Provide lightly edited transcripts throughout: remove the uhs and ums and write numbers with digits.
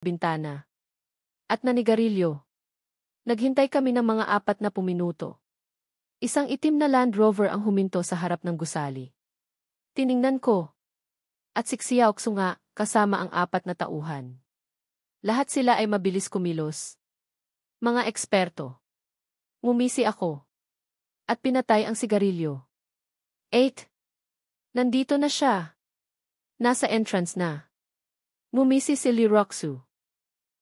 bintana. At nanigarilyo. Naghintay kami ng mga 40 minuto. Isang itim na Land Rover ang huminto sa harap ng gusali. Tiningnan ko. At si Xiaoxu nga, kasama ang 4 na tauhan. Lahat sila ay mabilis kumilos. Mga eksperto. Ngumisi ako. At pinatay ang sigarilyo. 8. Nandito na siya. Nasa entrance na. Ngumisi si Liroxu.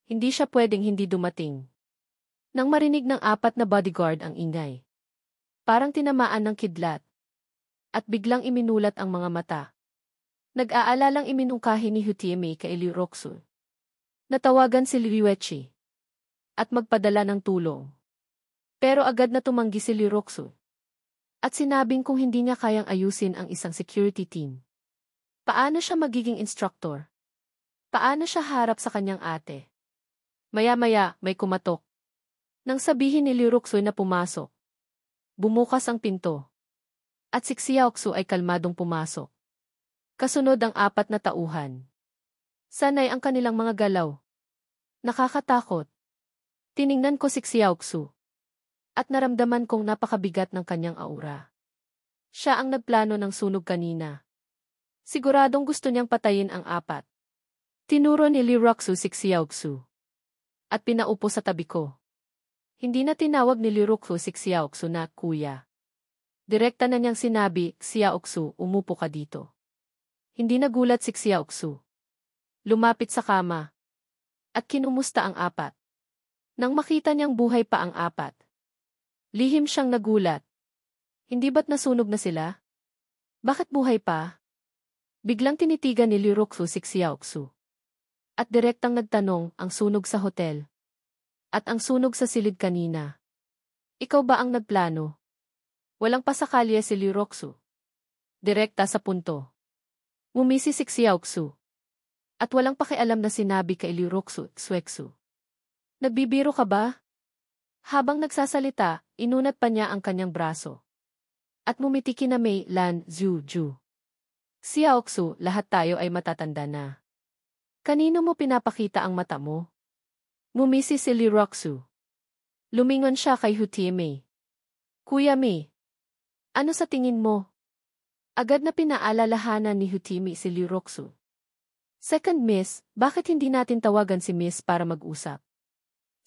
Hindi siya pwedeng hindi dumating. Nang marinig ng 4 na bodyguard ang ingay. Parang tinamaan ng kidlat. At biglang iminulat ang mga mata. Nag-aalalang iminungkahi ni Hutieme kay Liroxu. Natawagan si Liuechi. At magpadala ng tulong. Pero agad na tumanggi si Liroxu. At sinabing kung hindi niya kayang ayusin ang isang security team. Paano siya magiging instructor? Paano siya harap sa kanyang ate? Maya-maya, may kumatok. Nang sabihin ni Liroxu na pumasok. Bumukas ang pinto. At si Xiaoxu ay kalmadong pumasok. Kasunod ang 4 na tauhan. Sanay ang kanilang mga galaw. Nakakatakot. Tiningnan ko si Xiaoxu. At naramdaman kong napakabigat ng kanyang aura. Siya ang nagplano ng sunog kanina. Siguradong gusto niyang patayin ang 4. Tinuro ni Liroxu si Xiaoxu. At pinaupo sa tabi ko. Hindi na tinawag ni Liroxu si Xiaoxu na kuya. Direkta na niyang sinabi, Xiaoxu, umupo ka dito. Hindi nagulat si Xiaoxu. Lumapit sa kama. At kinumusta ang 4. Nang makita niyang buhay pa ang 4. Lihim siyang nagulat. Hindi ba't nasunog na sila? Bakit buhay pa? Biglang tinitigan ni Liroxu si Xiaoxu. At direktang nagtanong, ang sunog sa hotel. At ang sunog sa silid kanina. Ikaw ba ang nagplano? Walang pasakalya si Liroxu. Direkta sa punto. Ngumisi si Xiaoxu. At walang pakialam na sinabi kay Liroxu, Xuexu. Nagbibiro ka ba? Habang nagsasalita, inunat pa niya ang kanyang braso. At mumitiki na may Lan Zhu. Xiaoxu, lahat tayo ay matatanda na. Kanino mo pinapakita ang mata mo? Ngumisi si Liroxu. Lumingon siya kay Hutieme. Kuya Me, ano sa tingin mo? Agad na pinaalalahanan ni Hutieme si Liroxu. Second Miss, bakit hindi natin tawagan si Miss para mag-usap?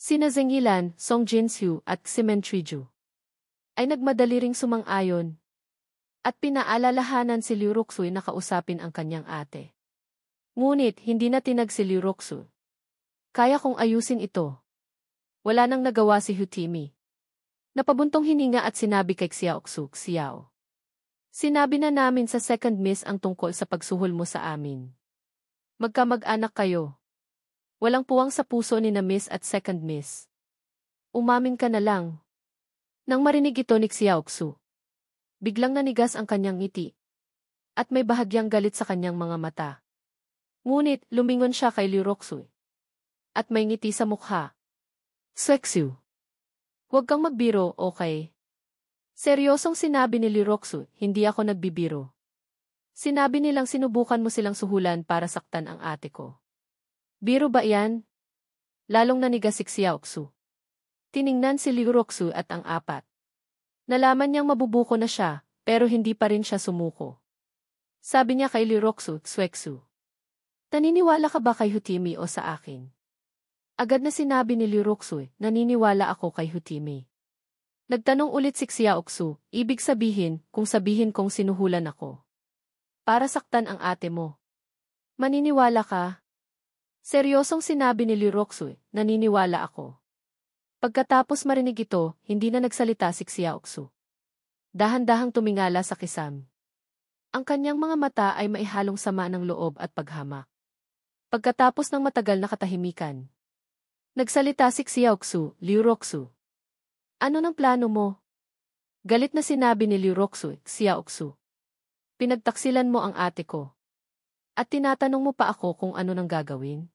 Sina Zengilan, Song Jinsu at Ximentriju ay nagmadali ring sumang-ayon. At pinaalalahanan si Liroxu na kausapin ang kanyang ate. Ngunit hindi na tinag si Liroxu. Kaya kong ayusin ito. Wala nang nagawa si Hutieme. Napabuntong hininga at sinabi kay Xiaoxu, Xiao. Sinabi na namin sa second miss ang tungkol sa pagsuhol mo sa amin. Magkamag-anak kayo. Walang puwang sa puso ni na miss at second miss. Umamin ka na lang. Nang marinig ito ni Xiaoxu, biglang nanigas ang kanyang ngiti. At may bahagyang galit sa kanyang mga mata. Ngunit, lumingon siya kay Liroxu. At may ngiti sa mukha. Xuexu. Huwag kang magbiro, okay? Seryosong sinabi ni Liroxu, hindi ako nagbibiro. Sinabi nilang sinubukan mo silang suhulan para saktan ang ate ko. Biro ba yan? Lalong nanigas si Xiaoxu. Tiningnan si Liroxu at ang 4. Nalaman niyang mabubuko na siya, pero hindi pa rin siya sumuko. Sabi niya kay Liroxu, Xuexu. Naniniwala ka ba kay Hutieme o sa akin? Agad na sinabi ni Liroxu, naniniwala ako kay Hutieme. Nagtanong ulit si Xiaoxu, ibig sabihin, kung sabihin kong sinuhulan ako. Para saktan ang ate mo. Maniniwala ka? Seryosong sinabi ni Liroxu, naniniwala ako. Pagkatapos marinig ito, hindi na nagsalita si Xiaoxu. Dahan-dahang tumingala sa kisam. Ang kanyang mga mata ay maihalong sama ng loob at paghamak. Pagkatapos ng matagal na katahimikan, nagsalita si Xiaoxu, Liroxu. Ano ng plano mo? Galit na sinabi ni Liroxu, Xiaoxu. Pinagtaksilan mo ang ate ko. At tinatanong mo pa ako kung ano nang gagawin?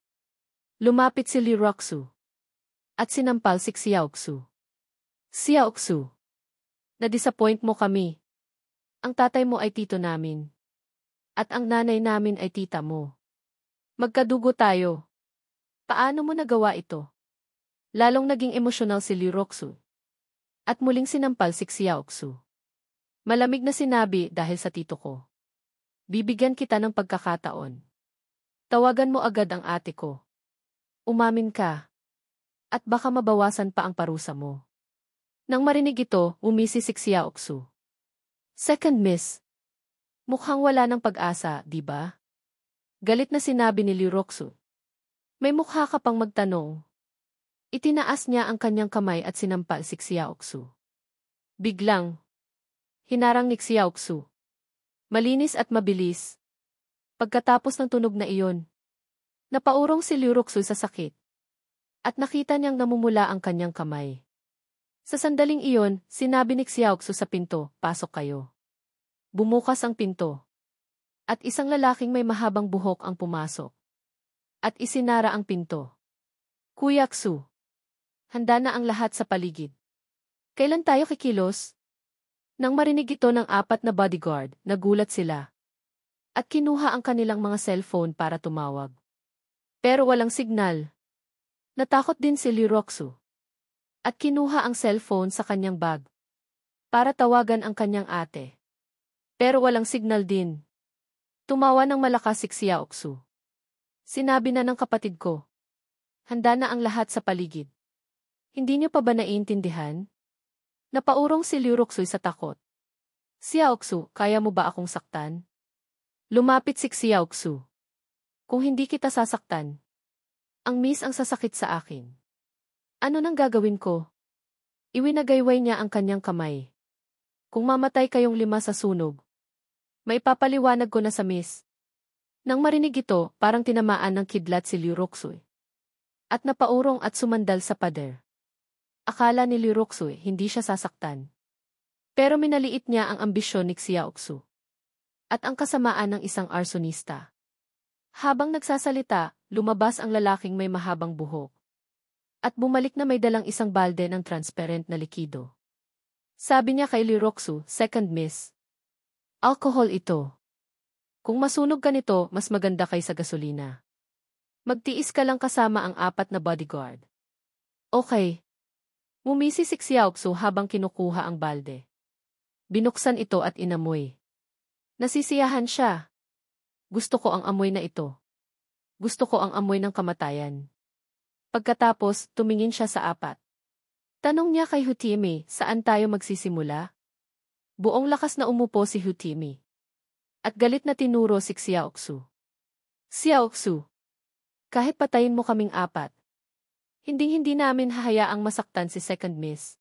Lumapit si Liroxu. At sinampal si Xiaoxu. Xiaoxu. Na-disappoint mo kami. Ang tatay mo ay tito namin. At ang nanay namin ay tita mo. Magkadugo tayo. Paano mo nagawa ito? Lalong naging emosyonal si Liu Roxu. At muling sinampal si Xiaoxu. Malamig na sinabi dahil sa tito ko. Bibigyan kita ng pagkakataon. Tawagan mo agad ang ate ko. Umamin ka. At baka mabawasan pa ang parusa mo. Nang marinig ito, umisi si Xiaoxu. Second miss. Mukhang wala ng pag-asa, di ba? Galit na sinabi ni Liu Roxu. May mukha ka pang magtanong. Itinaas niya ang kanyang kamay at sinampal si Xiaoxu. Biglang. Hinarang ni Xiaoxu. Malinis at mabilis. Pagkatapos ng tunog na iyon, napaurong si Liu Roxu sa sakit. At nakita niyang namumula ang kanyang kamay. Sa sandaling iyon, sinabi ni Xiaoxu sa pinto, pasok kayo. Bumukas ang pinto. At isang lalaking may mahabang buhok ang pumasok. At isinara ang pinto. Kuya Xu. Handa na ang lahat sa paligid. Kailan tayo kikilos? Nang marinig ito ng 4 na bodyguard, nagulat sila. At kinuha ang kanilang mga cellphone para tumawag. Pero walang signal. Natakot din si Liu Roxu. At kinuha ang cellphone sa kanyang bag. Para tawagan ang kanyang ate. Pero walang signal din. Tumawa ng malakas si Xiaoxu. Sinabi na ng kapatid ko. Handa na ang lahat sa paligid. Hindi niyo pa ba naiintindihan? Napaurong si Liu Roxu sa takot. Xiaoxu, kaya mo ba akong saktan? Lumapit si Xiaoxu. Kung hindi kita sasaktan, ang miss ang sasakit sa akin. Ano nang gagawin ko? Iwinagayway niya ang kanyang kamay. Kung mamatay kayong 5 sa sunog, may papaliwanag ko na sa miss. Nang marinig ito, parang tinamaan ng kidlat si Liu Roxu. At napaurong at sumandal sa pader. Akala ni Liu Roxu hindi siya sasaktan. Pero minaliit niya ang ambisyon ni Xiaoxu. At ang kasamaan ng isang arsonista. Habang nagsasalita, lumabas ang lalaking may mahabang buhok. At bumalik na may dalang isang balde ng transparent na likido. Sabi niya kay Liu Roxu, second miss. Alcohol ito. Kung masunog ka nito, mas maganda kaysa gasolina. Magtiis ka lang kasama ang 4 na bodyguard. Okay. Mumisi si Xiaoxu habang kinukuha ang balde. Binuksan ito at inamoy. Nasisiyahan siya. Gusto ko ang amoy na ito. Gusto ko ang amoy ng kamatayan. Pagkatapos, tumingin siya sa 4. Tanong niya kay Hutimi, saan tayo magsisimula? Buong lakas na umupo si Hutimi. At galit na tinuro si Xiaoxu. Xiaoxu, kahit patayin mo kaming 4, hindi namin hahayaang masaktan si second miss.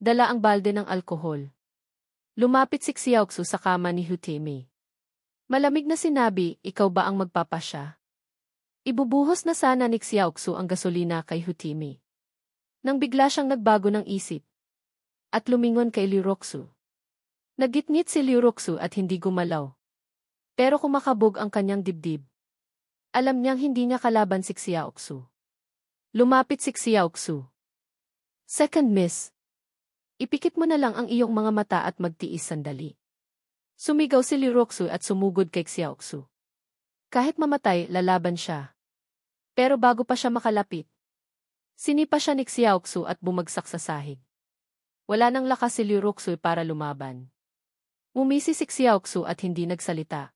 Dala ang balde ng alkohol. Lumapit si Xiaoxu sa kama ni Hutimi. Malamig na sinabi, ikaw ba ang magpapasya? Ibubuhos na sana ni Xiaoxu ang gasolina kay Hutimi. Nang bigla siyang nagbago ng isip. At lumingon kay Liu Roxu. Nagitngit si Liu Roxu at hindi gumalaw. Pero kumakabog ang kanyang dibdib. Alam niyang hindi niya kalaban si Xiaoxu. Lumapit si Xiaoxu. Second miss. Ipikit mo na lang ang iyong mga mata at magtiis sandali. Sumigaw si Liu Roxu at sumugod kay Xiaoxu. Kahit mamatay, lalaban siya. Pero bago pa siya makalapit, sinipa siya ni Xiaoxu at bumagsak sa sahig. Wala nang lakas si Liu Roxu para lumaban. Umisi si Xiaoxu at hindi nagsalita.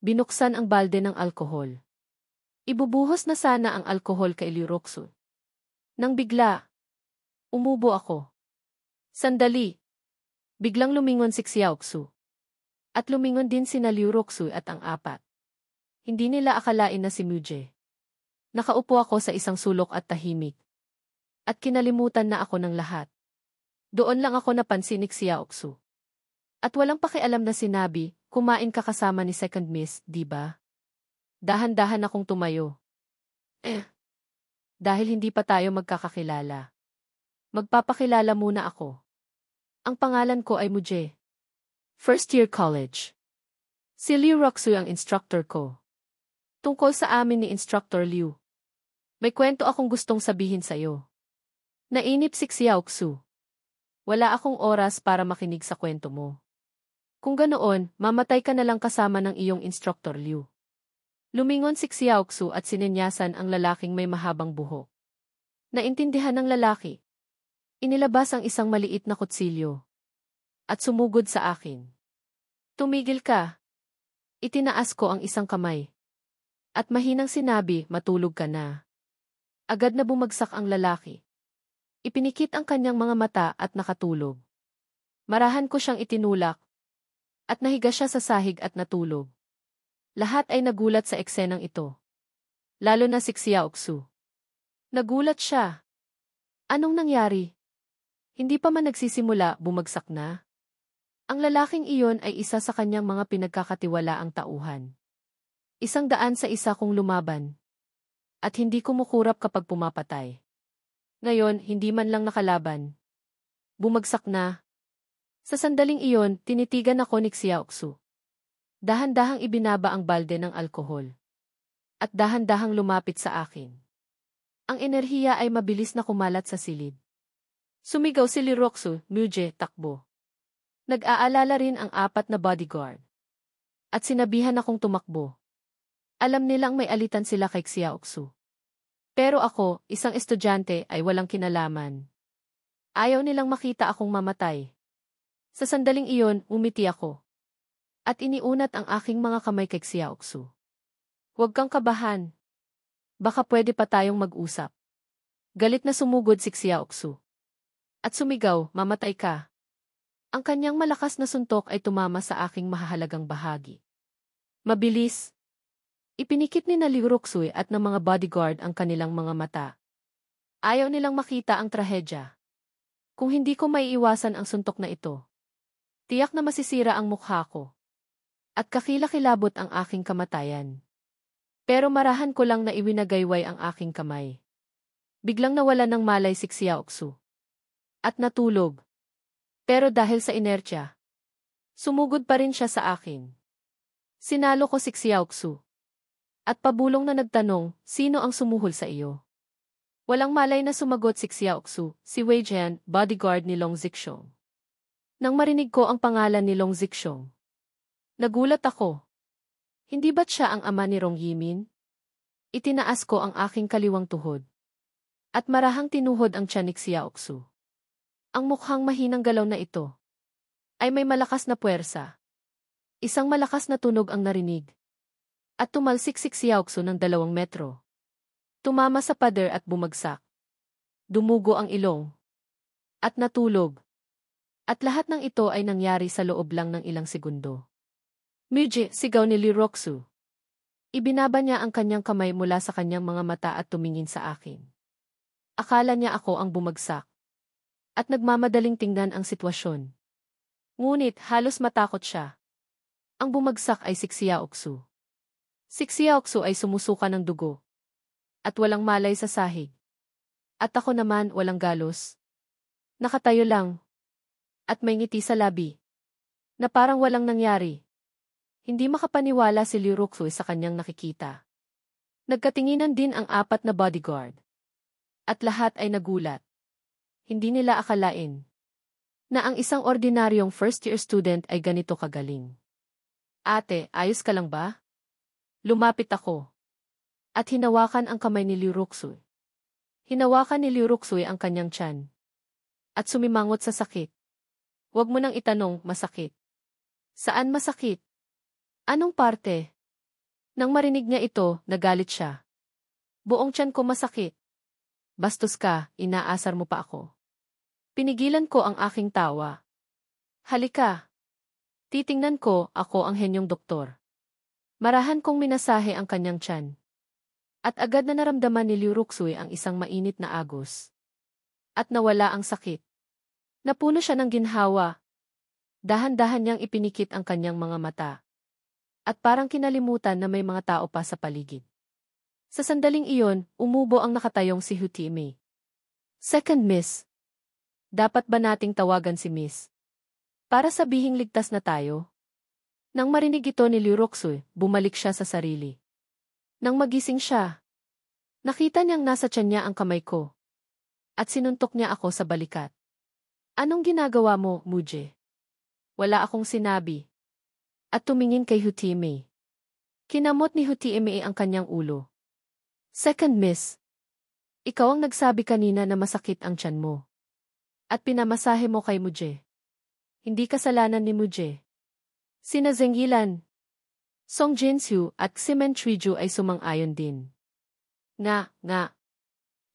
Binuksan ang balde ng alkohol. Ibubuhos na sana ang alkohol kay Liu Roxu. Nang bigla, umubo ako. Sandali. Biglang lumingon si Xiaoxu. At lumingon din sina Liu Roxu at ang 4. Hindi nila akalain na si Muje. Nakaupo ako sa isang sulok at tahimik. At kinalimutan na ako ng lahat. Doon lang ako napansin ni Xiaoxu. At walang pakialam na sinabi, kumain ka kasama ni second miss, di ba? Dahan-dahan akong tumayo. Dahil hindi pa tayo magkakakilala. Magpapakilala muna ako. Ang pangalan ko ay Muje. First year college. Si Liu Roxu ang instructor ko. Tungkol sa amin ni Instructor Liu. May kwento akong gustong sabihin sa'yo. Nainip si Xiaoxu. Wala akong oras para makinig sa kwento mo. Kung ganoon, mamatay ka na lang kasama ng iyong Instructor Liu. Lumingon si Xiaoxu at sinenyasan ang lalaking may mahabang buhok. Naintindihan ng lalaki. Inilabas ang isang maliit na kutsilyo. At sumugod sa akin. Tumigil ka. Itinaas ko ang isang kamay. At mahinang sinabi, matulog ka na. Agad na bumagsak ang lalaki. Ipinikit ang kanyang mga mata at nakatulog. Marahan ko siyang itinulak. At nahiga siya sa sahig at natulog. Lahat ay nagulat sa eksenang ito. Lalo na si Xiaoxu. Nagulat siya. Anong nangyari? Hindi pa man nagsisimula, bumagsak na. Ang lalaking iyon ay isa sa kanyang mga pinagkakatiwalaang tauhan. 100 sa isa kung lumaban. At hindi kumukurap kapag pumapatay. Ngayon, hindi man lang nakalaban. Bumagsak na. Sa sandaling iyon, tinitigan ako ni Xiaoxu. Dahan-dahang ibinaba ang balde ng alkohol. At dahan-dahang lumapit sa akin. Ang enerhiya ay mabilis na kumalat sa silid. Sumigaw si Liroxu, Muje, takbo. Nag-aalala rin ang 4 na bodyguard. At sinabihan akong tumakbo. Alam nilang may alitan sila kay Xiaoxu. Pero ako, isang estudyante, ay walang kinalaman. Ayaw nilang makita akong mamatay. Sa sandaling iyon, umiti ako. At iniunat ang aking mga kamay kay Xiaoxu. Huwag kang kabahan. Baka pwede pa tayong mag-usap. Galit na sumugod si Xiaoxu. At sumigaw, mamatay ka. Ang kanyang malakas na suntok ay tumama sa aking mahahalagang bahagi. Mabilis. Ipinikit ni Liroxu at ng mga bodyguard ang kanilang mga mata. Ayaw nilang makita ang trahedya. Kung hindi ko maiiwasan ang suntok na ito, tiyak na masisira ang mukha ko. At kakilakilabot ang aking kamatayan. Pero marahan ko lang na iwinagayway ang aking kamay. Biglang nawala ng malay si Xiaoxu. At natulog. Pero dahil sa inertsya, sumugod pa rin siya sa akin. Sinalo ko si Xiaoxu. At pabulong na nagtanong, sino ang sumuhol sa iyo? Walang malay na sumagot si Xiaoxu, si Wei Jian, bodyguard ni Long Zixong. Nang marinig ko ang pangalan ni Long Zixong, nagulat ako. Hindi ba't siya ang ama ni Rong Yimin? Itinaas ko ang aking kaliwang tuhod. At marahang tinuhod ang tiyan ni Xiaoxu. Ang mukhang mahinang galaw na ito ay may malakas na puwersa. Isang malakas na tunog ang narinig. At tumalsik si Xiaoxu ng 2 metro. Tumama sa pader at bumagsak. Dumugo ang ilong. At natulog. At lahat ng ito ay nangyari sa loob lang ng ilang segundo. Muje, sigaw ni Liroxu. Ibinaba niya ang kanyang kamay mula sa kanyang mga mata at tumingin sa akin. Akala niya ako ang bumagsak. At nagmamadaling tingnan ang sitwasyon. Ngunit halos matakot siya. Ang bumagsak ay si Xiaoxu. Si Xiaoxu ay sumusuka ng dugo. At walang malay sa sahig. At ako naman walang galos. Nakatayo lang. At may ngiti sa labi. Na parang walang nangyari. Hindi makapaniwala si Liroxu sa kanyang nakikita. Nagkatinginan din ang 4 na bodyguard. At lahat ay nagulat. Hindi nila akalain na ang isang ordinaryong first-year student ay ganito kagaling. Ate, ayos ka lang ba? Lumapit ako. At hinawakan ang kamay ni Liroxu. Hinawakan ni Liroxu ang kanyang tiyan. At sumimangot sa sakit. Huwag mo nang itanong, masakit. Saan masakit? Anong parte? Nang marinig niya ito, nagalit siya. Buong tiyan ko masakit. Bastos ka, inaasar mo pa ako. Pinigilan ko ang aking tawa. Halika. Titingnan ko, ako ang henyong doktor. Marahan kong minasahe ang kanyang tiyan. At agad na naramdaman ni Liroxu ang isang mainit na agos. At nawala ang sakit. Napuno siya ng ginhawa. Dahan-dahan niyang ipinikit ang kanyang mga mata. At parang kinalimutan na may mga tao pa sa paligid. Sa sandaling iyon, umubo ang nakatayong si Hutime. Second Miss. Dapat ba nating tawagan si Miss? Para sabihing ligtas na tayo? Nang marinig ito ni Liroxu, bumalik siya sa sarili. Nang magising siya, nakita niyang nasa tiyan niya ang kamay ko. At sinuntok niya ako sa balikat. Anong ginagawa mo, Muje? Wala akong sinabi. At tumingin kay Hutime. Kinamot ni Hutieme ang kanyang ulo. Second miss. Ikaw ang nagsabi kanina na masakit ang tiyan mo. At pinamasahe mo kay Muje. Hindi kasalanan ni Muje. Sina Zheng Yilan, Song Jinsu at Ximen Chuiju ay sumang-ayon din. Nga.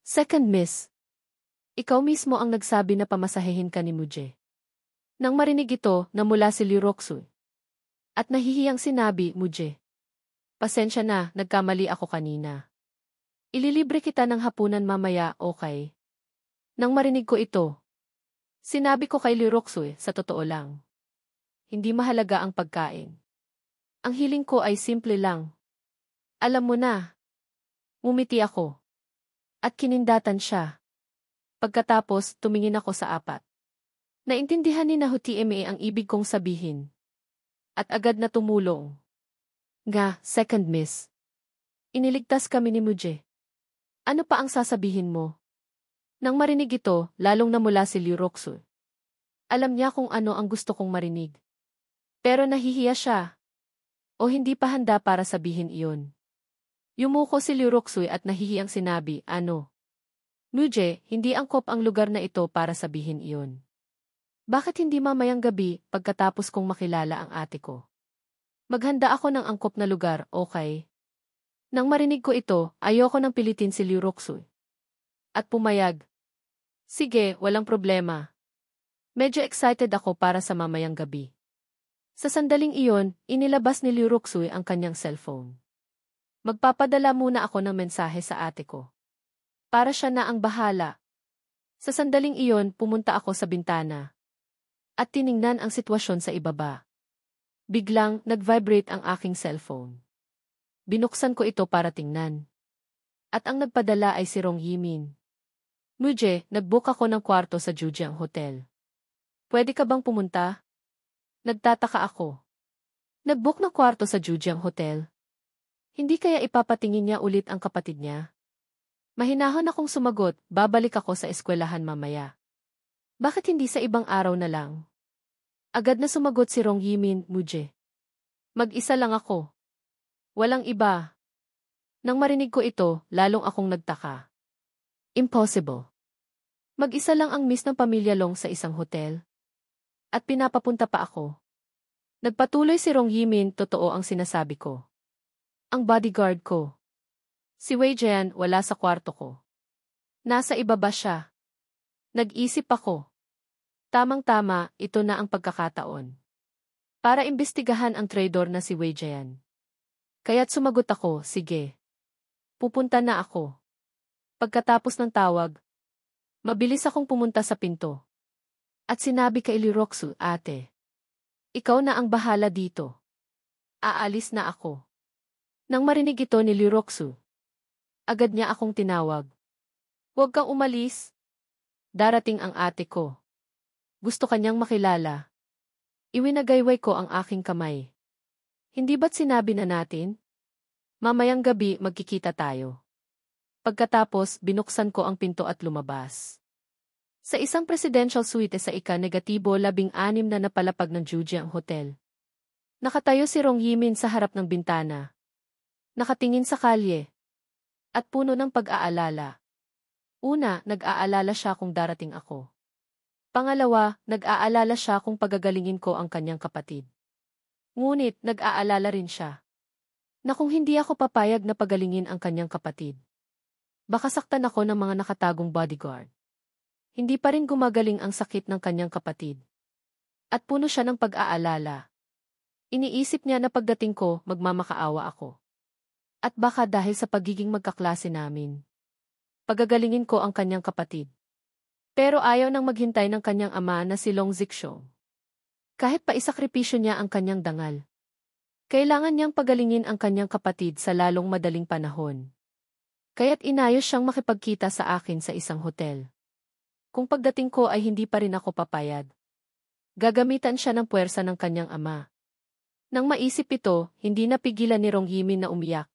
Second miss. Ikaw mismo ang nagsabi na pamasahehin ka ni Muje. Nang marinig ito, namula si Liu Roxu. At nahihiyang sinabi, Muje. Pasensya na, nagkamali ako kanina. Ililibre kita ng hapunan mamaya, okay? Nang marinig ko ito, sinabi ko kay Liu Roxu, sa totoo lang. Hindi mahalaga ang pagkain. Ang hiling ko ay simple lang. Alam mo na. Ngumiti ako. At kinindatan siya. Pagkatapos, tumingin ako sa apat. Naintindihan ni Hutieme ang ibig kong sabihin. At agad na tumulong. Nga, second miss. Iniligtas kami ni Muje. Ano pa ang sasabihin mo? Nang marinig ito, lalong namula si Liu Roxu. Alam niya kung ano ang gusto kong marinig. Pero nahihiya siya. O hindi pa handa para sabihin iyon. Yumuko si Liu Roxu at nahihiyang sinabi, ano? Muje, hindi angkop ang lugar na ito para sabihin iyon. Bakit hindi mamayang gabi pagkatapos kong makilala ang ate ko? Maghanda ako ng angkop na lugar, okay? Nang marinig ko ito, ayoko nang pilitin si Liu Roxu. At pumayag. Sige, walang problema. Medyo excited ako para sa mamayang gabi. Sa sandaling iyon, inilabas ni Liu Roxu ang kanyang cellphone. Magpapadala muna ako ng mensahe sa ate ko. Para siya na ang bahala. Sa sandaling iyon, pumunta ako sa bintana. At tiningnan ang sitwasyon sa ibaba. Biglang, nag-vibrate ang aking cellphone. Binuksan ko ito para tingnan. At ang nagpadala ay si Rong Yimin. Muje, nag-book ako ng kwarto sa Jujiang Hotel. Pwede ka bang pumunta? Nagtataka ako. Nag-book ng kwarto sa Jujiang Hotel? Hindi kaya ipapatingin niya ulit ang kapatid niya? Mahinahon akong sumagot, babalik ako sa eskwelahan mamaya. Bakit hindi sa ibang araw na lang? Agad na sumagot si Rong Yimin, Muje. Mag-isa lang ako. Walang iba. Nang marinig ko ito, lalong akong nagtaka. Impossible. Mag-isa lang ang miss ng pamilya Long sa isang hotel. At pinapapunta pa ako. Nagpatuloy si Rong Yimin, totoo ang sinasabi ko. Ang bodyguard ko. Si Wei Jian wala sa kwarto ko. Nasa ibaba siya. Nag-isip ako. Tamang-tama, ito na ang pagkakataon. Para imbestigahan ang traidor na si Wei Jian. Kaya't sumagot ako, sige. Pupunta na ako. Pagkatapos ng tawag, mabilis akong pumunta sa pinto. At sinabi kay Liu Roxu, ate. Ikaw na ang bahala dito. Aalis na ako. Nang marinig ito ni Liu Roxu, agad niya akong tinawag. Huwag kang umalis. Darating ang ate ko. Gusto kanyang makilala. Iwinagayway ko ang aking kamay. Hindi ba't sinabi na natin? Mamayang gabi magkikita tayo. Pagkatapos, binuksan ko ang pinto at lumabas. Sa isang presidential suite sa ika-16 na napalapag ng Jujiang Hotel. Nakatayo si Rong Yimin sa harap ng bintana. Nakatingin sa kalye. At puno ng pag-aalala. Una, nag-aalala siya kung darating ako. Pangalawa, nag-aalala siya kung pagagalingin ko ang kanyang kapatid. Ngunit, nag-aalala rin siya na kung hindi ako papayag na pagalingin ang kanyang kapatid, baka saktan ako ng mga nakatagong bodyguard. Hindi pa rin gumagaling ang sakit ng kanyang kapatid. At puno siya ng pag-aalala. Iniisip niya na pagdating ko, magmamakaawa ako. At baka dahil sa pagiging magkaklase namin, pagagalingin ko ang kanyang kapatid. Pero ayaw nang maghintay ng kanyang ama na si Long Zixong. Kahit pa isakripisyo niya ang kanyang dangal. Kailangan niyang pagalingin ang kanyang kapatid sa lalong madaling panahon. Kaya't inayos siyang makipagkita sa akin sa isang hotel. Kung pagdating ko ay hindi pa rin ako papayag, gagamitan siya ng puwersa ng kanyang ama. Nang maisip ito, hindi napigilan ni Rong Yimin na umiyak.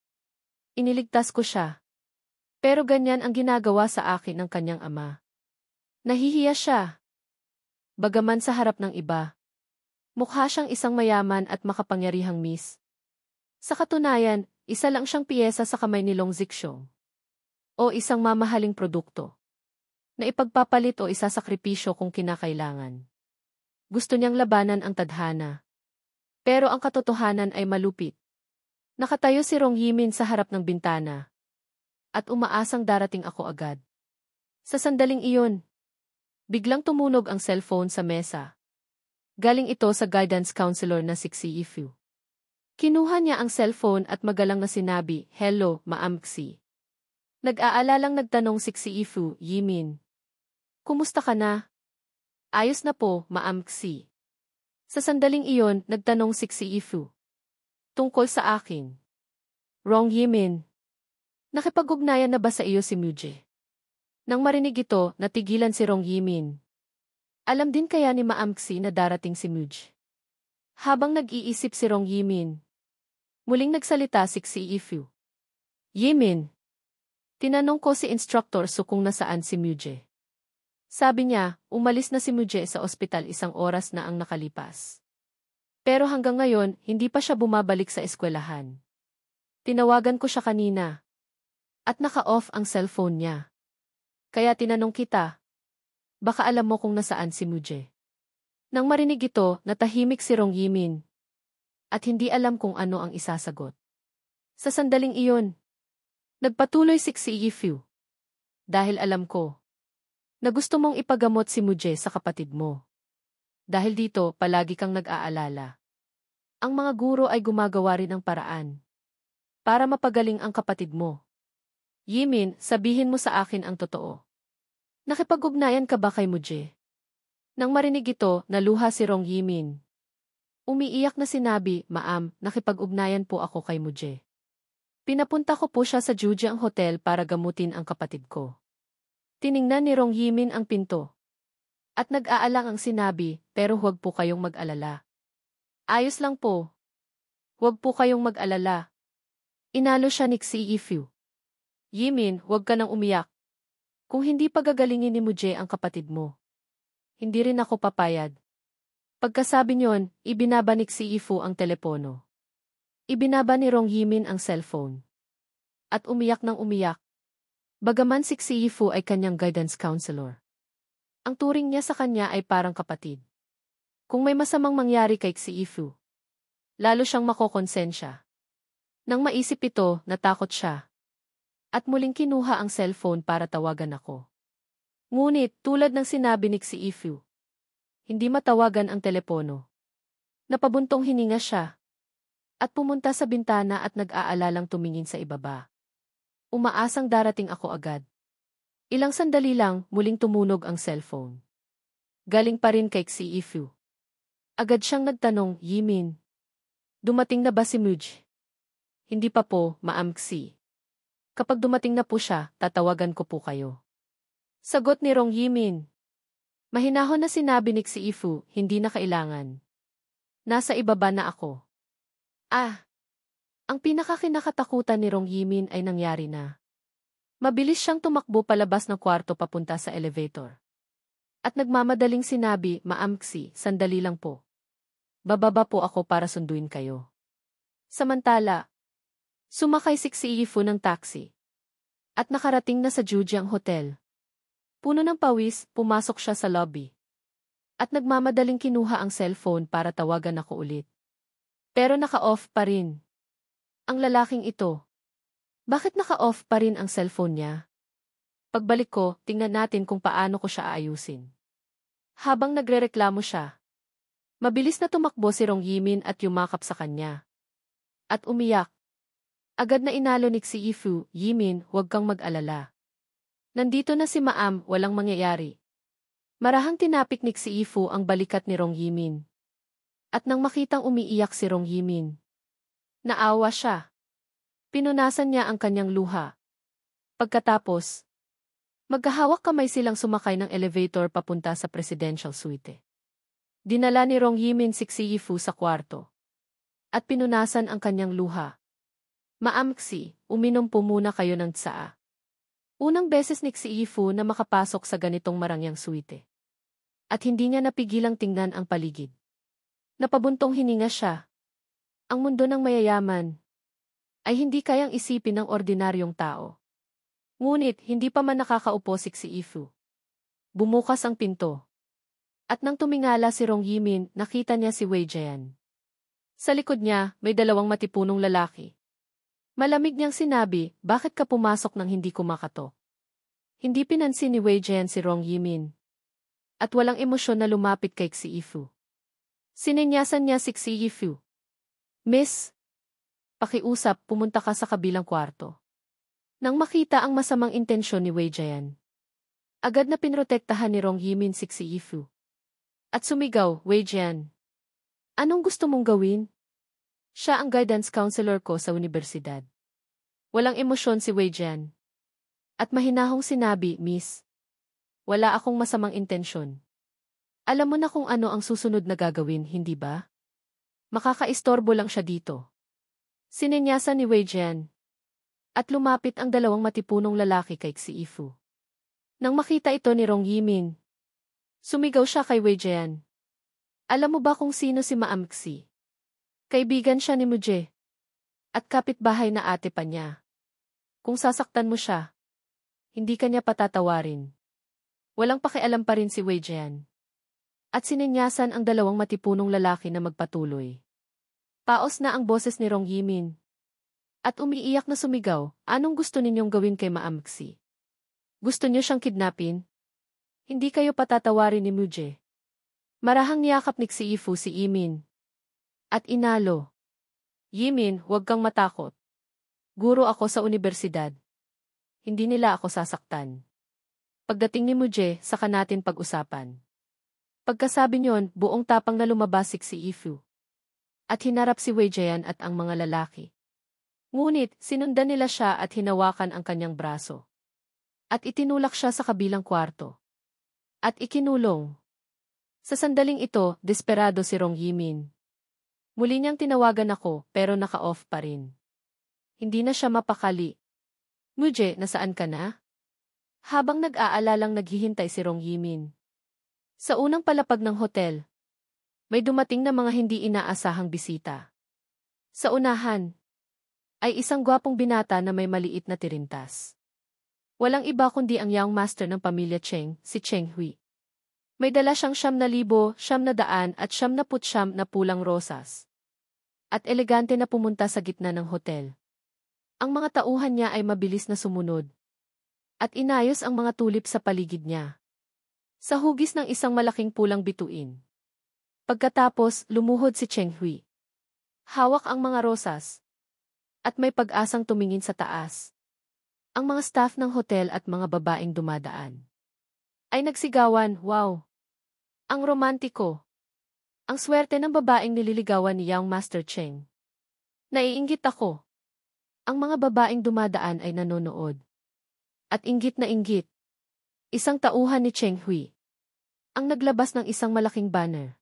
Iniligtas ko siya. Pero ganyan ang ginagawa sa akin ng kanyang ama. Nahihiya siya. Bagaman sa harap ng iba, mukha siyang isang mayaman at makapangyarihang miss. Sa katunayan, isa lang siyang piyesa sa kamay ni Long Zixiong. O isang mamahaling produkto na ipagpapalit o isasakripisyo kung kinakailangan. Gusto niyang labanan ang tadhana. Pero ang katotohanan ay malupit. Nakatayo si Rong Yimin sa harap ng bintana. At umaasang darating ako agad. Sa sandaling iyon, biglang tumunog ang cellphone sa mesa. Galing ito sa guidance counselor na si Xi Yifu. Kinuha niya ang cellphone at magalang na sinabi, "Hello, Ma'am Xi." Nag-aalalang nagtanong si Xi Yifu, "Yimin, kumusta ka na?" "Ayos na po, Ma'am Xi." Sa sandaling iyon, nagtanong si Xi Yifu. "Tungkol sa akin." "Rong Yimin, nakipag-ugnayan na ba sa iyo si Muje?" Nang marinig ito, natigilan si Rong Yimin. Alam din kaya ni Ma'am Xi na darating si Muje? Habang nag-iisip si Rong Yimin, muling nagsalita si Xi Yifu. "Yimin, tinanong ko si Instructor Su kung nasaan si Muje. Sabi niya, umalis na si Muje sa ospital 1 oras na ang nakalipas. Pero hanggang ngayon, hindi pa siya bumabalik sa eskwelahan. Tinawagan ko siya kanina. At naka-off ang cellphone niya. Kaya tinanong kita, baka alam mo kung nasaan si Muje." Nang marinig ito, natahimik si Rong Yimin. At hindi alam kung ano ang isasagot. Sa sandaling iyon, nagpatuloy si Xi Yifu. "Dahil alam ko na gusto mong ipagamot si Muje sa kapatid mo. Dahil dito, palagi kang nag-aalala. Ang mga guro ay gumagawa rin ng paraan para mapagaling ang kapatid mo. Yimin, sabihin mo sa akin ang totoo. Nakipag-ugnayan ka ba kay Muje?" Nang marinig ito, naluha si Rong Yimin. Umiiyak na sinabi, "Ma'am, nakipag-ugnayan po ako kay Muje. Pinapunta ko po siya sa Jujiang Hotel para gamutin ang kapatid ko." Tiningnan ni Rong Yimin ang pinto. At nag-aalang ang sinabi, "Pero huwag po kayong mag-alala. Ayos lang po. Huwag po kayong mag-alala." Inalo siya ni Xi Yifu. "Yimin, huwag ka nang umiyak. Kung hindi pagagalingin ni Muje ang kapatid mo, hindi rin ako papayag." Pagkasabi niyon, ibinaba ni Xi Yifu ang telepono. Ibinaba ni Rong Yimin ang cellphone. At umiyak ng umiyak. Bagaman si Xi Yifu ay kanyang guidance counselor, ang turing niya sa kanya ay parang kapatid. Kung may masamang mangyari kay Xi Yifu, lalo siyang makokonsensya. Nang maisip ito, natakot siya. At muling kinuha ang cellphone para tawagan ako. Ngunit, tulad ng sinabi ni Xi Yifu, hindi matawagan ang telepono. Napabuntong hininga siya. At pumunta sa bintana at nag-aalalang tumingin sa ibaba. Umaasang darating ako agad. Ilang sandali lang, muling tumunog ang cellphone. Galing pa rin kay Xi Yifu. Agad siyang nagtanong, "Yimin, dumating na ba si Muje?" "Hindi pa po, Ma'am Xi. Kapag dumating na po siya, tatawagan ko po kayo." Sagot ni Rong Yimin. Mahinahon na sinabi ni Xi Yifu, "Hindi na kailangan. Nasa ibaba na ako." Ang pinakakinakatakutan ni Rong Yimin ay nangyari na. Mabilis siyang tumakbo palabas ng kwarto papunta sa elevator. At nagmamadaling sinabi, "Ma'am Xi, sandali lang po. Bababa po ako para sunduin kayo." Samantala, sumakay si Xi Yifu ng taxi. At nakarating na sa Jujiang Hotel. Puno ng pawis, pumasok siya sa lobby. At nagmamadaling kinuha ang cellphone para tawagan ako ulit. Pero naka-off pa rin. Ang lalaking ito. Bakit naka-off pa rin ang cellphone niya? Pagbalik ko, tingnan natin kung paano ko siya aayusin. Habang nagrereklamo siya, mabilis na tumakbo si Rong Yimin at yumakap sa kanya. At umiyak. Agad na inalo ni Xi Yifu, "Yimin, huwag kang mag-alala. Nandito na si Ma'am, walang mangyayari." Marahang tinapik ni Xi Yifu ang balikat ni Rong Yimin. At nang makitang umiiyak si Rong Yimin, naawa siya. Pinunasan niya ang kanyang luha. Pagkatapos, magkahawak kamay silang sumakay ng elevator papunta sa presidential suite. Dinala ni Rong Yimin si Xi Yifu sa kwarto. At pinunasan ang kanyang luha. "Ma'am Xi, uminom po muna kayo ng tsaa." Unang beses ni Xi Yifu na makapasok sa ganitong marangyang suite. At hindi niya napigilang tingnan ang paligid. Napabuntong hininga siya. Ang mundo ng mayayaman, ay hindi kayang isipin ng ordinaryong tao. Ngunit hindi pa man nakakaupo si Ifu. Bumukas ang pinto. At nang tumingala si Rong Yimin, nakita niya si Wei Jian. Sa likod niya, may dalawang matipunong lalaki. Malamig niyang sinabi, bakit ka pumasok nang hindi kumakatok? Hindi pinansin ni Wei Jian si Rong Yimin. At walang emosyon na lumapit kay Xi Yifu. Sininyasan niya si Xi Yifu. Miss, pakiusap, pumunta ka sa kabilang kwarto. Nang makita ang masamang intensyon ni Wei Jian, agad na pinrotektahan ni Rong Yimin si Xi Yifu. At sumigaw, Wei Jian. Anong gusto mong gawin? Siya ang guidance counselor ko sa universidad. Walang emosyon si Wei Jian. At mahinahong sinabi, Miss. Wala akong masamang intensyon. Alam mo na kung ano ang susunod na gagawin, hindi ba? Makakaistorbo lang siya dito. Sininyasan ni Wei Jian. At lumapit ang dalawang matipunong lalaki kay Xi Yifu. Nang makita ito ni Rong Yimin, sumigaw siya kay Wei Jian. Alam mo ba kung sino si Maam Xi? Kaibigan siya ni Muje. At kapitbahay na ate pa niya. Kung sasaktan mo siya, hindi ka niya patatawarin. Walang pakialam pa rin si Wei Jian. At sininyasan ang dalawang matipunong lalaki na magpatuloy. Paos na ang boses ni Rong Yimin. At umiiyak na sumigaw, anong gusto ninyong gawin kay Maam Xi? Gusto niyo siyang kidnapin? Hindi kayo patatawarin ni Muje. Marahang niyakap ni Xi Yifu si Yimin. At inalo. Yimin, huwag kang matakot. Guro ako sa universidad. Hindi nila ako sasaktan. Pagdating ni Muje, saka natin pag-usapan. Pagkasabi niyon, buong tapang na lumabas si Xi Yifu. At hinarap si Wei Jian at ang mga lalaki. Ngunit, sinundan nila siya at hinawakan ang kanyang braso. At itinulak siya sa kabilang kwarto. At ikinulong. Sa sandaling ito, desperado si Rong Yimin. Muli niyang tinawagan ako, pero naka-off pa rin. Hindi na siya mapakali. Muje, nasaan ka na? Habang nag-aalalang naghihintay si Rong Yimin. Sa unang palapag ng hotel, may dumating na mga hindi inaasahang bisita. Sa unahan, ay isang gwapong binata na may maliit na tirintas. Walang iba kundi ang young master ng pamilya Cheng, si Cheng Hui. May dala siyang 900, 900 at 99 na pulang rosas. At elegante na pumunta sa gitna ng hotel. Ang mga tauhan niya ay mabilis na sumunod. At inayos ang mga tulip sa paligid niya. Sa hugis ng isang malaking pulang bituin. Pagkatapos, lumuhod si Cheng Hui. Hawak ang mga rosas. At may pag-asang tumingin sa taas. Ang mga staff ng hotel at mga babaeng dumadaan ay nagsigawan, wow! Ang romantiko! Ang swerte ng babaeng nililigawan ni Young Master Cheng. Naiinggit ako. Ang mga babaeng dumadaan ay nanonood. At inggit na inggit. Isang tauhan ni Cheng Hui. Ang naglabas ng isang malaking banner.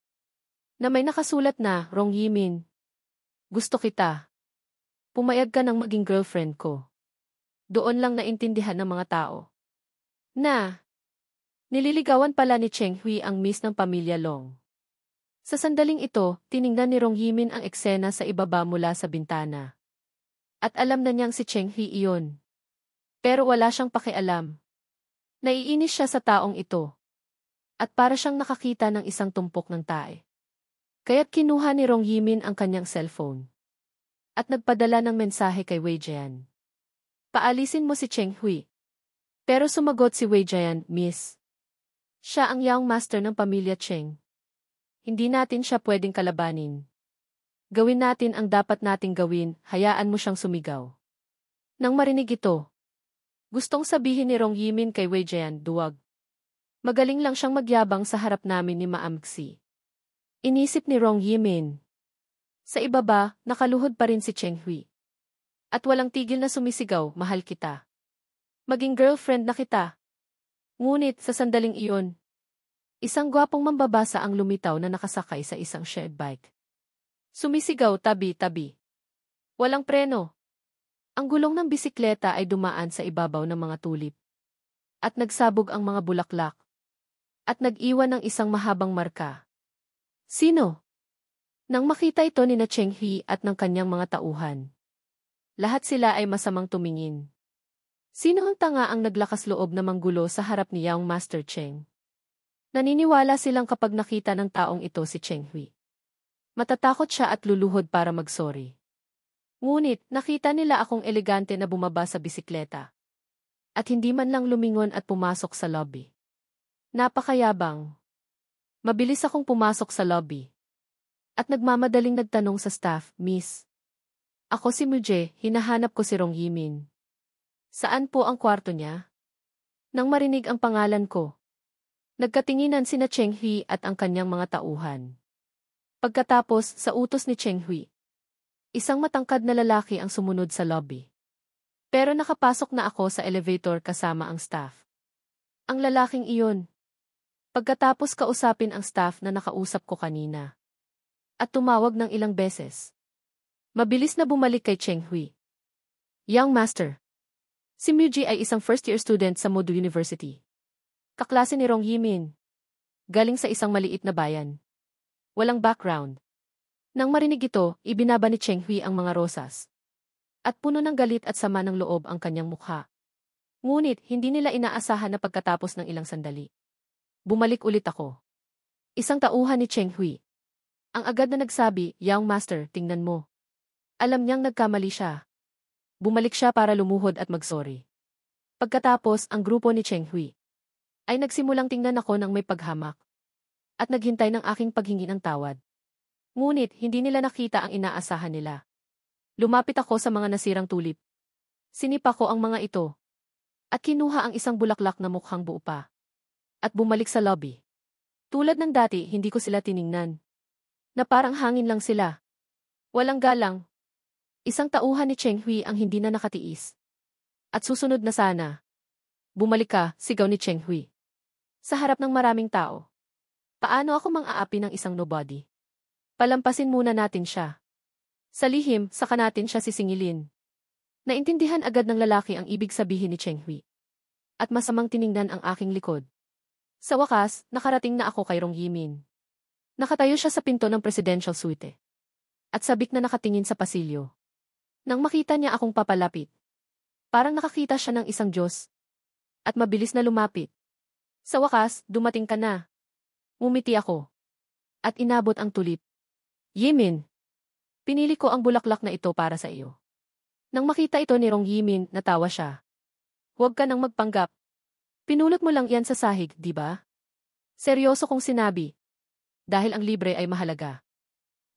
Na may nakasulat na, Rong Yimin. Gusto kita. Pumayag ka ng maging girlfriend ko. Doon lang naintindihan ng mga tao. Na, nililigawan pala ni Cheng Hui ang miss ng pamilya Long. Sa sandaling ito, tiningnan ni Rong Yimin ang eksena sa ibaba mula sa bintana. At alam na niyang si Cheng Hui iyon. Pero wala siyang pakialam. Naiinis siya sa taong ito. At para siyang nakakita ng isang tumpok ng tae. Kaya't kinuha ni Rong Yimin ang kanyang cellphone. At nagpadala ng mensahe kay Wei Jian. Paalisin mo si Cheng Hui. Pero sumagot si Wei Jian, Miss. Siya ang young master ng pamilya Cheng. Hindi natin siya pwedeng kalabanin. Gawin natin ang dapat nating gawin, hayaan mo siyang sumigaw. Nang marinig ito, gustong sabihin ni Rong Yimin kay Wei Jian, duwag. Magaling lang siyang magyabang sa harap namin ni Maam Xi. Inisip ni Rong Yimin. Sa ibaba, nakaluhod pa rin si Cheng Hui. At walang tigil na sumisigaw, mahal kita. Maging girlfriend na kita. Ngunit sa sandaling iyon, isang gwapong mambabasa ang lumitaw na nakasakay sa isang shared bike. Sumisigaw tabi-tabi. Walang preno. Ang gulong ng bisikleta ay dumaan sa ibabaw ng mga tulip. At nagsabog ang mga bulaklak. At nag-iwan ng isang mahabang marka. Sino? Nang makita ito ni na Cheng Hui at ng kanyang mga tauhan. Lahat sila ay masamang tumingin. Sino ang tanga ang naglakas loob na manggulo sa harap ni Young Master Cheng? Naniniwala silang kapag nakita ng taong ito si Cheng Hui, matatakot siya at luluhod para magsorry. Ngunit, nakita nila akong elegante na bumaba sa bisikleta. At hindi man lang lumingon at pumasok sa lobby. Napakayabang. Mabilis akong pumasok sa lobby. At nagmamadaling nagtanong sa staff, Miss. Ako si Muje, hinahanap ko si Rong Yimin. Saan po ang kwarto niya? Nang marinig ang pangalan ko, nagkatinginan sina Cheng Hui at ang kanyang mga tauhan. Pagkatapos, sa utos ni Cheng Hui, isang matangkad na lalaki ang sumunod sa lobby. Pero nakapasok na ako sa elevator kasama ang staff. Ang lalaking iyon. Pagkatapos kausapin ang staff na nakausap ko kanina. At tumawag ng ilang beses. Mabilis na bumalik kay Cheng Hui. Young Master. Si Muji ay isang first-year student sa Modu University. Kaklase ni Rong Yimin. Galing sa isang maliit na bayan. Walang background. Nang marinig ito, ibinaba ni Cheng Hui ang mga rosas. At puno ng galit at sama ng loob ang kanyang mukha. Ngunit, hindi nila inaasahan na pagkatapos ng ilang sandali. Bumalik ulit ako. Isang tauhan ni Cheng Hui. Ang agad na nagsabi, Young Master, tingnan mo. Alam niyang nagkamali siya. Bumalik siya para lumuhod at magsorry. Pagkatapos, ang grupo ni Cheng Hui ay nagsimulang tingnan ako ng may paghamak at naghintay ng aking paghingi ng tawad. Ngunit, hindi nila nakita ang inaasahan nila. Lumapit ako sa mga nasirang tulip. Sinipa ko ang mga ito. At kinuha ang isang bulaklak na mukhang buo pa. At bumalik sa lobby. Tulad ng dati, hindi ko sila tiningnan. Na parang hangin lang sila. Walang galang. Isang tauhan ni Cheng Hui ang hindi na nakatiis. At susunod na sana. Bumalik ka, sigaw ni Cheng Hui. Sa harap ng maraming tao. Paano ako mang-aapi ng isang nobody? Palampasin muna natin siya. Sa lihim, saka natin siya sisingilin. Naintindihan agad ng lalaki ang ibig sabihin ni Cheng Hui. At masamang tiningnan ang aking likod. Sa wakas, nakarating na ako kay Rong Yimin. Nakatayo siya sa pinto ng presidential suite. At sabik na nakatingin sa pasilyo. Nang makita niya akong papalapit, parang nakakita siya ng isang Diyos. At mabilis na lumapit. Sa wakas, dumating ka na. Ngumiti ako. At inabot ang tulip. Yimin. Pinili ko ang bulaklak na ito para sa iyo. Nang makita ito ni Rong Yimin, natawa siya. Huwag ka nang magpanggap. Pinulot mo lang yan sa sahig, di ba? Seryoso kong sinabi. Dahil ang libre ay mahalaga.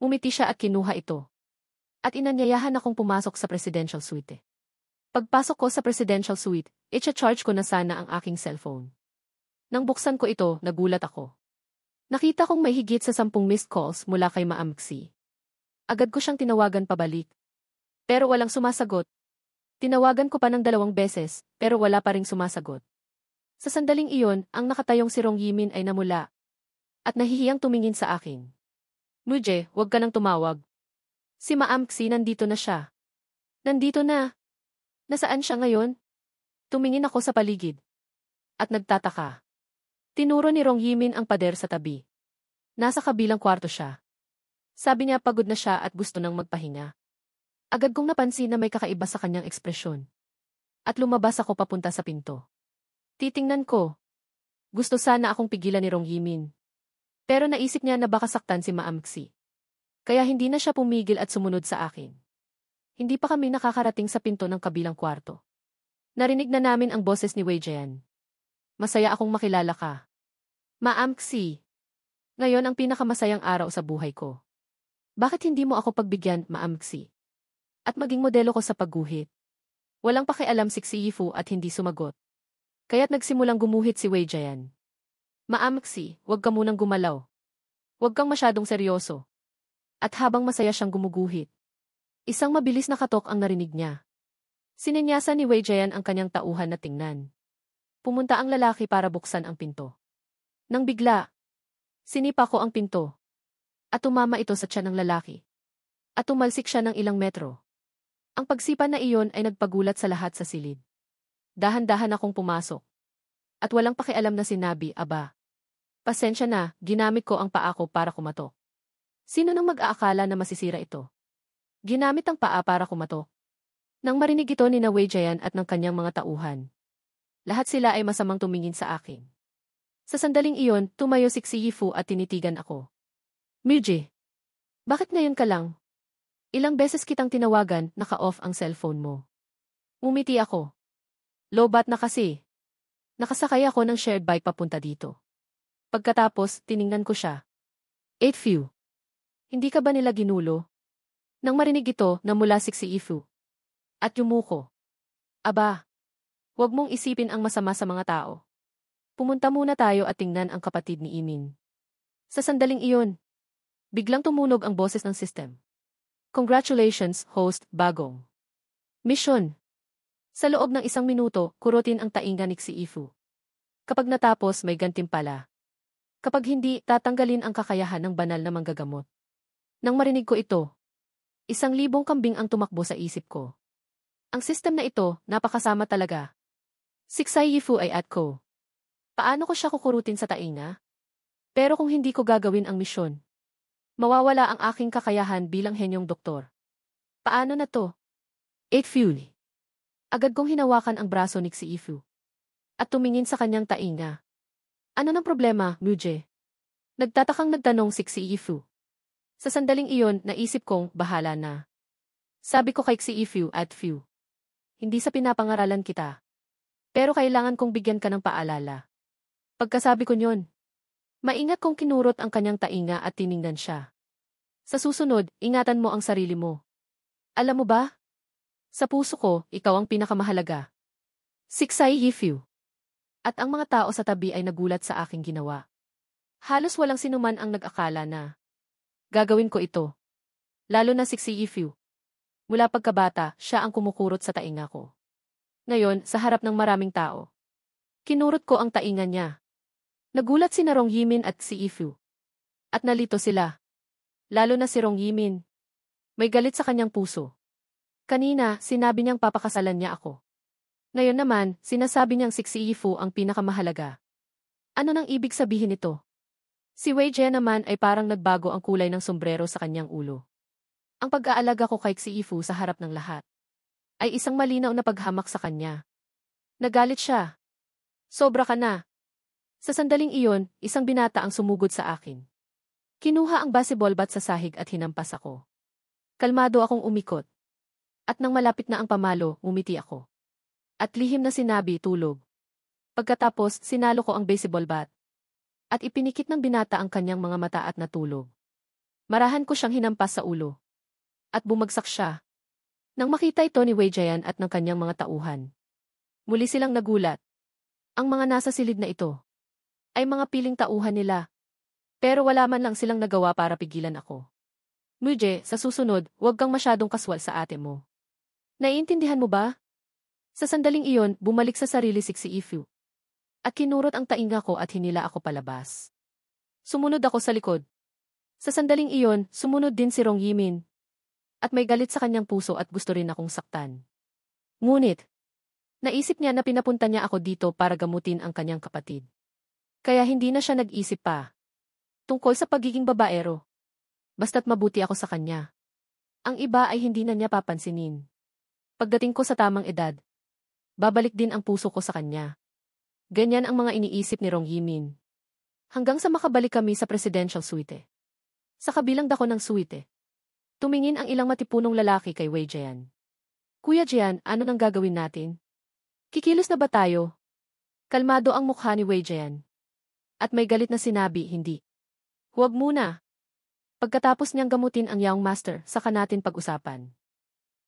Umiti siya at kinuha ito. At inanyayahan akong pumasok sa presidential suite. Pagpasok ko sa presidential suite, i-charge ko na sana ang aking cellphone. Nang buksan ko ito, nagulat ako. Nakita kong may higit sa 10 missed calls mula kay Ma'am Xi. Agad ko siyang tinawagan pabalik. Pero walang sumasagot. Tinawagan ko pa ng 2 beses, pero wala pa ring sumasagot. Sa sandaling iyon, ang nakatayong si Rong Yimin ay namula. At nahihiyang tumingin sa akin. Muje, huwag ka nang tumawag. Si Ma'am Xi nandito na siya. Nandito na. Nasaan siya ngayon? Tumingin ako sa paligid. At nagtataka. Tinuro ni Rong Yimin ang pader sa tabi. Nasa kabilang kwarto siya. Sabi niya pagod na siya at gusto nang magpahinga. Agad kong napansin na may kakaiba sa kanyang ekspresyon. At lumabas ako papunta sa pinto. Titingnan ko. Gusto sana akong pigilan ni Rong Yimin. Pero naisip niya na baka saktan si Ma'am Xi. Kaya hindi na siya pumigil at sumunod sa akin. Hindi pa kami nakakarating sa pinto ng kabilang kwarto. Narinig na namin ang boses ni Wei Jian. Masaya akong makilala ka. Ma'am Xi. Ngayon ang pinakamasayang araw sa buhay ko. Bakit hindi mo ako pagbigyan, Ma'am Xi? At maging modelo ko sa pagguhit. Walang pakialam si Xi Yifu at hindi sumagot. Kaya't nagsimulang gumuhit si Wei Jian. Ma'am Xi, huwag ka munang gumalaw. Huwag kang masyadong seryoso. At habang masaya siyang gumuguhit, isang mabilis na katok ang narinig niya. Sininyasan ni Wei Jian ang kanyang tauhan na tingnan. Pumunta ang lalaki para buksan ang pinto. Nang bigla, sinipa ko ang pinto. At tumama ito sa tiyan ng lalaki. At tumalsik siya ng ilang metro. Ang pagsipa na iyon ay nagpagulat sa lahat sa silid. Dahan-dahan akong pumasok. At walang pakialam na sinabi, aba. Pasensya na, ginamit ko ang paa ko para kumatok. Sino nang mag-aakala na masisira ito? Ginamit ang paa para kumatok. Nang marinig ito ni Wei Jian at ng kanyang mga tauhan, lahat sila ay masamang tumingin sa akin. Sa sandaling iyon, tumayo si Yifu at tinitigan ako. Miji, bakit ngayon ka lang? Ilang beses kitang tinawagan, naka-off ang cellphone mo. Umiti ako. Lobat na kasi. Nakasakay ako ng shared bike papunta dito. Pagkatapos, tiningnan ko siya. 8 few. Hindi ka ba nila ginulo? Nang marinig ito, namulasik si Yifu. At yumuko. Aba, huwag mong isipin ang masama sa mga tao. Pumunta muna tayo at tingnan ang kapatid ni Imin. Sa sandaling iyon, biglang tumunog ang boses ng system. Congratulations, host, bagong mission. Sa loob ng 1 minuto, kurutin ang tainga ni si Yifu. Kapag natapos, may gantimpala. Kapag hindi, tatanggalin ang kakayahan ng banal na manggagamot. Nang marinig ko ito, 1,000 kambing ang tumakbo sa isip ko. Ang system na ito, napakasama talaga. Si Yifu ay at ko. Paano ko siya kukurutin sa tainga? Pero kung hindi ko gagawin ang misyon, mawawala ang aking kakayahan bilang henyong doktor. Paano na to? 8 Fury. Agad kong hinawakan ang braso ni si Yifu. At tumingin sa kanyang tainga. Ano ng problema, Muje? Nagtatakang nagtanong si Yifu. Sa sandaling iyon, naisip kong, bahala na. Sabi ko kay si Yifu at Fu. Hindi sa pinapangaralan kita. Pero kailangan kong bigyan ka ng paalala. Pagkasabi ko nyon, maingat kong kinurot ang kanyang tainga at tiningnan siya. Sa susunod, ingatan mo ang sarili mo. Alam mo ba? Sa puso ko, ikaw ang pinakamahalaga. Siksay Yifu. At ang mga tao sa tabi ay nagulat sa aking ginawa. Halos walang sinuman ang nag-akala na gagawin ko ito. Lalo na si Yifu. Mula pagkabata, siya ang kumukurot sa tainga ko. Ngayon, sa harap ng maraming tao, kinurot ko ang tainga niya. Nagulat si Rong Yimin at si Yifu. At nalito sila. Lalo na si Rong Yimin. May galit sa kanyang puso. Kanina, sinabi niyang papakasalan niya ako. Ngayon naman, sinasabi niyang si Yifu ang pinakamahalaga. Ano nang ibig sabihin nito? Si Wei Jian naman ay parang nagbago ang kulay ng sombrero sa kanyang ulo. Ang pag-aalaga ko kay si Yifu sa harap ng lahat ay isang malinaw na paghamak sa kanya. Nagalit siya. Sobra ka na. Sa sandaling iyon, isang binata ang sumugod sa akin. Kinuha ang baseball bat sa sahig at hinampas ako. Kalmado akong umikot. At nang malapit na ang pamalo, umiti ako. At lihim na sinabi, tulog. Pagkatapos, sinalo ko ang baseball bat. At ipinikit ng binata ang kanyang mga mata at natulog. Marahan ko siyang hinampas sa ulo. At bumagsak siya. Nang makita ito ni Wei Jian at ng kanyang mga tauhan, muli silang nagulat. Ang mga nasa silid na ito ay mga piling tauhan nila. Pero wala man lang silang nagawa para pigilan ako. Muje, sa susunod, huwag kang masyadong kaswal sa ate mo. Naiintindihan mo ba? Sa sandaling iyon, bumalik sa sarili si Yifu. At kinurot ang tainga ko at hinila ako palabas. Sumunod ako sa likod. Sa sandaling iyon, sumunod din si Rong Yimin. At may galit sa kanyang puso at gusto rin akong saktan. Ngunit, naisip niya na pinapunta niya ako dito para gamutin ang kanyang kapatid. Kaya hindi na siya nag-isip pa tungkol sa pagiging babaero. Basta't mabuti ako sa kanya. Ang iba ay hindi na niya papansinin. Pagdating ko sa tamang edad, babalik din ang puso ko sa kanya. Ganyan ang mga iniisip ni Rong Yimin. Hanggang sa makabalik kami sa presidential suite. Sa kabilang dako ng suite, tumingin ang ilang matipunong lalaki kay Wei Jian. Kuya Jian, ano nang gagawin natin? Kikilos na ba tayo? Kalmado ang mukha ni Wei Jian. At may galit na sinabi, hindi. Huwag muna. Pagkatapos niyang gamutin ang Young Master, saka natin pag-usapan.